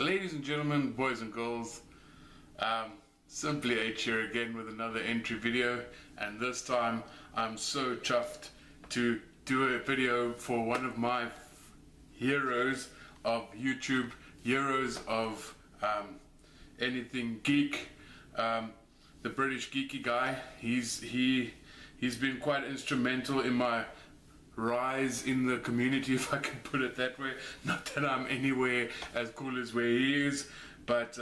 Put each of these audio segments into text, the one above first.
Ladies and gentlemen, boys and girls, Simply H here again with another entry video, and this time I'm so chuffed to do a video for one of my heroes of YouTube, heroes of anything geek, the British Geeky Guy. He's been quite instrumental in my rise in the community, if I can put it that way. Not that I'm anywhere as cool as where he is, but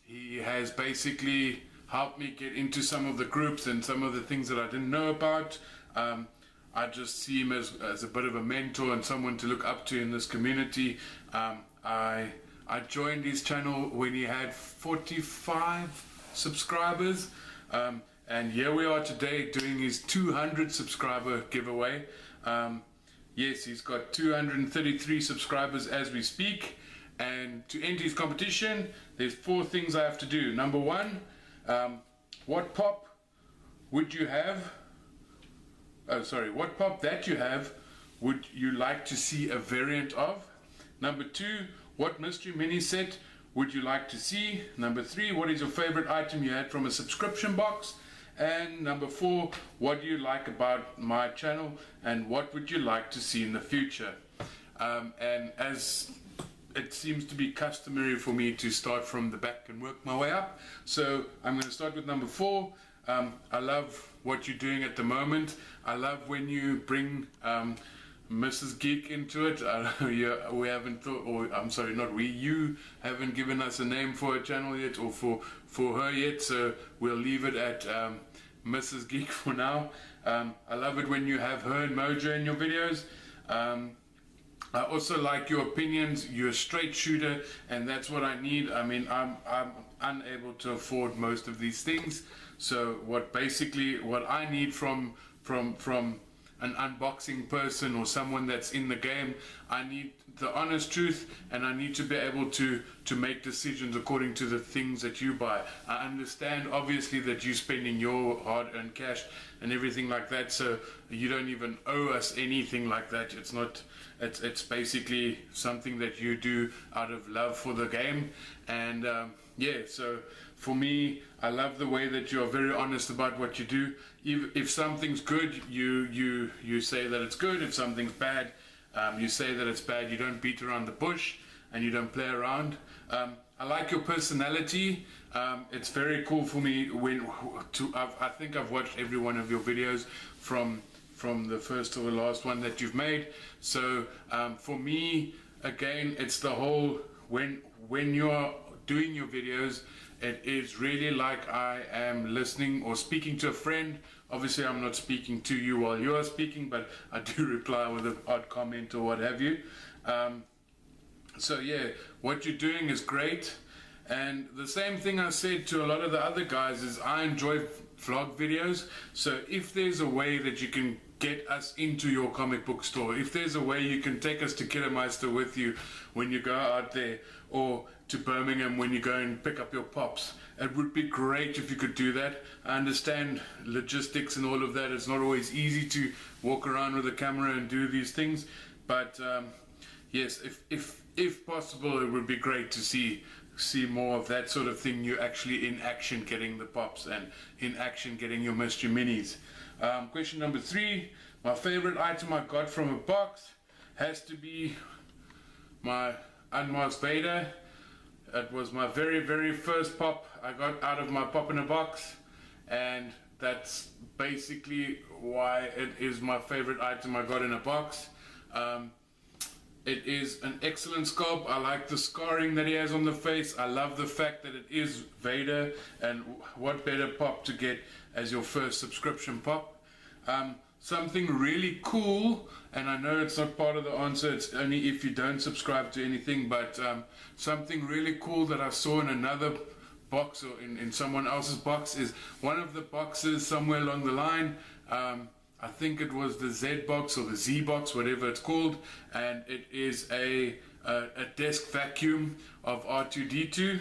he has basically helped me get into some of the groups and some of the things that I didn't know about. I just see him as a bit of a mentor and someone to look up to in this community. I joined his channel when he had 45 subscribers, and here we are today doing his 200 subscriber giveaway. Yes, he's got 233 subscribers as we speak, and to enter his competition there's 4 things I have to do. Number 1, what pop would you have, what pop that you have would you like to see a variant of? Number 2, what mystery mini set would you like to see? Number 3, what is your favorite item you had from a subscription box? And number 4, what do you like about my channel and what would you like to see in the future? And as it seems to be customary for me to start from the back and work my way up, so I'm going to start with number 4. I love what you're doing at the moment. I love when you bring Mrs. Geek into it. We haven't thought, or I'm sorry, not we, you haven't given us a name for a channel yet, or for her yet, so we'll leave it at Mrs. Geek for now. I love it when you have her and Mojo in your videos. I also like your opinions. You're a straight shooter, and that's what I need. I mean, I'm unable to afford most of these things, so what I need from an unboxing person or someone that's in the game, I need the honest truth, and I need to be able to make decisions according to the things that you buy. I understand obviously that you're spending your hard-earned cash and everything like that, so you don't even owe us anything like that. It's not, it's basically something that you do out of love for the game. And yeah, so for me, I love the way that you're very honest about what you do. If something's good, you say that it's good. If something's bad, you say that it's bad. You don't beat around the bush and you don't play around. I like your personality. It's very cool for me I think I've watched every one of your videos from the first to the last one that you've made. So for me, again, it's the whole, when you're doing your videos, it is really like I am listening or speaking to a friend. Obviously I'm not speaking to you while you are speaking, but I do reply with an odd comment or what have you. So yeah, what you're doing is great. And the same thing I said to a lot of the other guys is I enjoy vlog videos. So if there's a way that you can get us into your comic book store, if there's a way you can take us to Killermeister with you when you go out there, or to Birmingham when you go and pick up your pops, it would be great if you could do that. I understand logistics and all of that. It's not always easy to walk around with a camera and do these things, but yes, if possible, it would be great to see more of that sort of thing. You actually in action getting the pops and in action getting your mystery minis. Question number 3, my favorite item I got from a box has to be my unmasked Vader. It was my very first pop I got out of my pop in a box, and that's basically why it is my favorite item I got in a box. It is an excellent sculpt. I like the scarring that he has on the face. I love the fact that it is Vader, and what better pop to get as your first subscription pop. Something really cool, and I know it's not part of the answer, it's only if you don't subscribe to anything, but something really cool that I saw in another box, or in someone else's box, is one of the boxes somewhere along the line, I think it was the Z box or the Z box, whatever it's called, and it is a desk vacuum of R2-D2,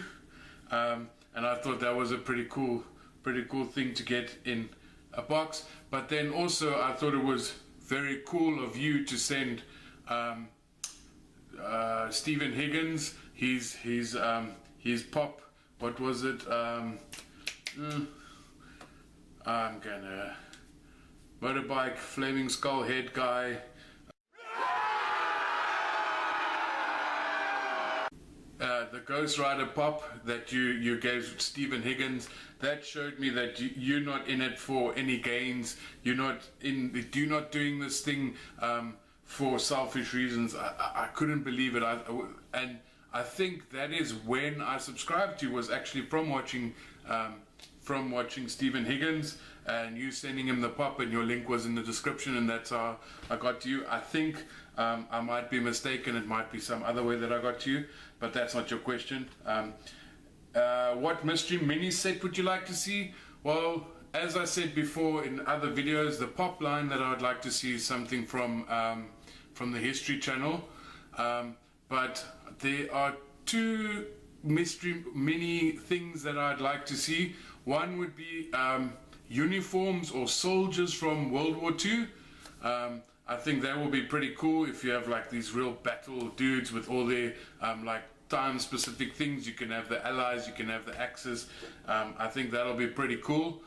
and I thought that was a pretty cool thing to get in a box. But then also I thought it was very cool of you to send Stephen Higgins his pop. What was it? I'm gonna motorbike, flaming skull head guy. The Ghost Rider pop that you gave Stephen Higgins, that showed me that you're not in it for any gains. You're not doing this thing for selfish reasons. I couldn't believe it. And I think that is when I subscribed to you, was actually from watching Stephen Higgins and you sending him the pop, and your link was in the description, and that's how I got to you. I think I might be mistaken. It might be some other way that I got to you, but that's not your question. What mystery mini set would you like to see? Well, as I said before in other videos, the pop line that I would like to see is something from the History Channel. But there are two mystery mini things that I'd like to see. One would be uniforms or soldiers from World War II. I think that will be pretty cool if you have like these real battle dudes with all their like time specific things. You can have the allies, you can have the axes. I think that'll be pretty cool.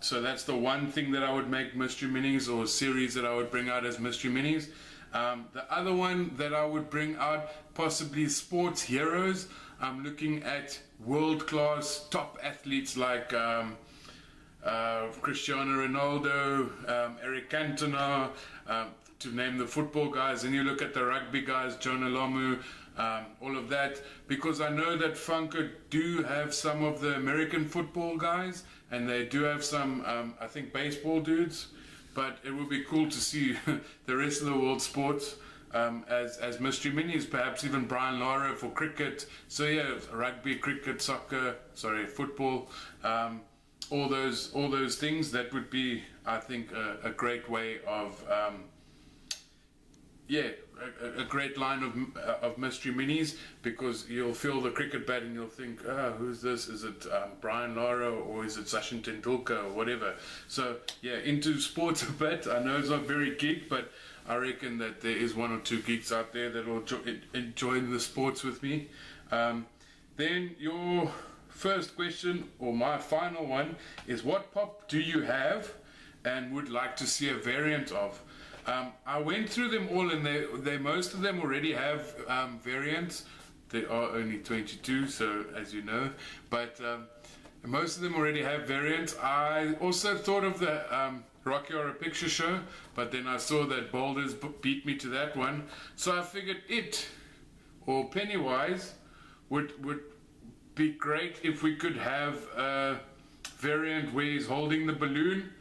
So that's the one thing that I would make mystery minis, or series that I would bring out as mystery minis. The other one that I would bring out, possibly sports heroes. I'm looking at world-class top athletes like Cristiano Ronaldo, Eric Cantona, to name the football guys. And you look at the rugby guys, Jonah Lomu, all of that, because I know that Funko do have some of the American football guys, and they do have some, I think, baseball dudes. But it would be cool to see the rest of the world sports as mystery minis, perhaps even Brian Lara for cricket. So yeah, rugby, cricket, soccer, sorry, football, all those things. That would be, I think, a great way of a great line of mystery minis, because you'll feel the cricket bat and you'll think, who's this? Is it Brian Lara, or is it Sachin Tendulkar, or whatever? So yeah, into sports a bit. I know it's not very geek, but I reckon that there is one or two geeks out there that will enjoy the sports with me. Then your first question, or my final one, is what pop do you have and would like to see a variant of? I went through them all, and they most of them already have variants. There are only 22, so as you know, but most of them already have variants. I also thought of the Rocky Horror Picture Show, but then I saw that Boulders beat me to that one, so I figured it, or Pennywise, would be great if we could have a variant where he's holding the balloon.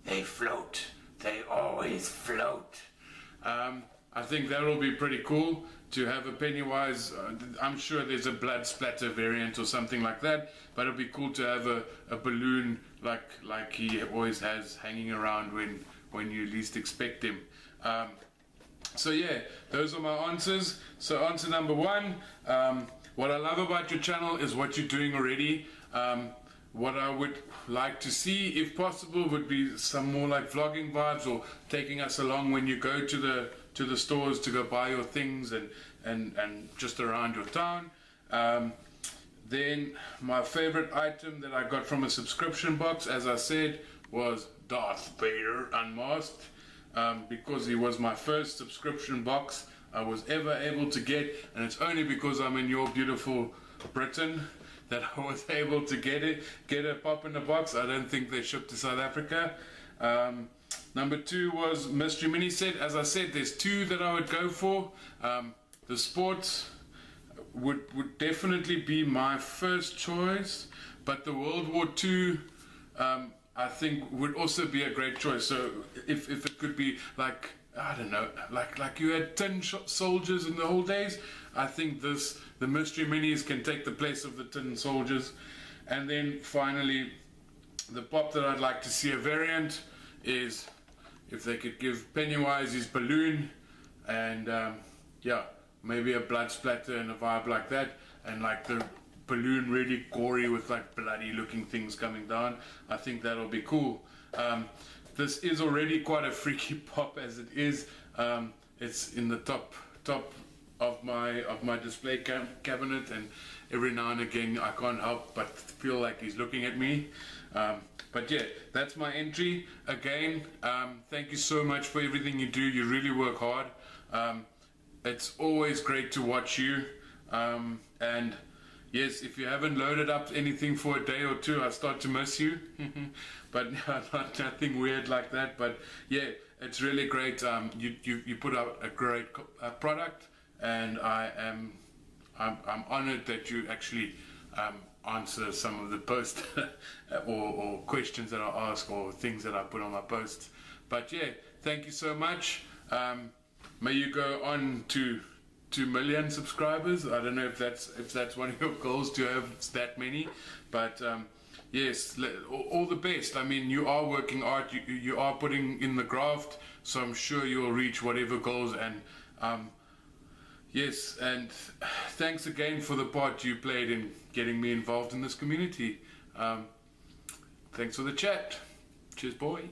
They float. They always float. I think that'll be pretty cool to have a Pennywise. I'm sure there's a blood splatter variant or something like that, but it'll be cool to have a balloon like he always has hanging around when you least expect him. So yeah, those are my answers. So answer number one, what I love about your channel is what you're doing already. What I would like to see, if possible, would be some more like vlogging vibes, or taking us along when you go to the stores to go buy your things and just around your town. Then my favorite item that I got from a subscription box, as I said, was Darth Vader unmasked, because he was my first subscription box I was ever able to get, and it's only because I'm in your beautiful Britain that I was able to get a pop in the box. I don't think they shipped to South Africa. Number two was mystery mini set. As I said, there's two that I would go for. The sports would definitely be my first choice, but the World War II I think would also be a great choice. So if it could be like, I don't know, like you had tin soldiers in the old days, I think the mystery minis can take the place of the tin soldiers. And then finally, the pop that I'd like to see a variant is if they could give Pennywise his balloon, and yeah, maybe a blood splatter and a vibe like that, and like the balloon really gory with like bloody looking things coming down. I think that'll be cool. This is already quite a freaky pop as it is. It's in the top of my display cabinet, and every now and again I can't help but feel like he's looking at me. But yeah, that's my entry. Again, thank you so much for everything you do. You really work hard. It's always great to watch you. And yes, if you haven't loaded up anything for a day or two, I start to miss you. But nothing weird like that. But yeah, it's really great. You put out a great product, and I'm honored that you actually answer some of the posts or questions that I ask, or things that I put on my posts. But yeah, thank you so much. May you go on to 2 million subscribers. I don't know if that's one of your goals, to have that many, but yes, all the best. I mean, you are working hard, you are putting in the graft, so I'm sure you'll reach whatever goals. And yes, and thanks again for the part you played in getting me involved in this community. Thanks for the chat. Cheers, boy.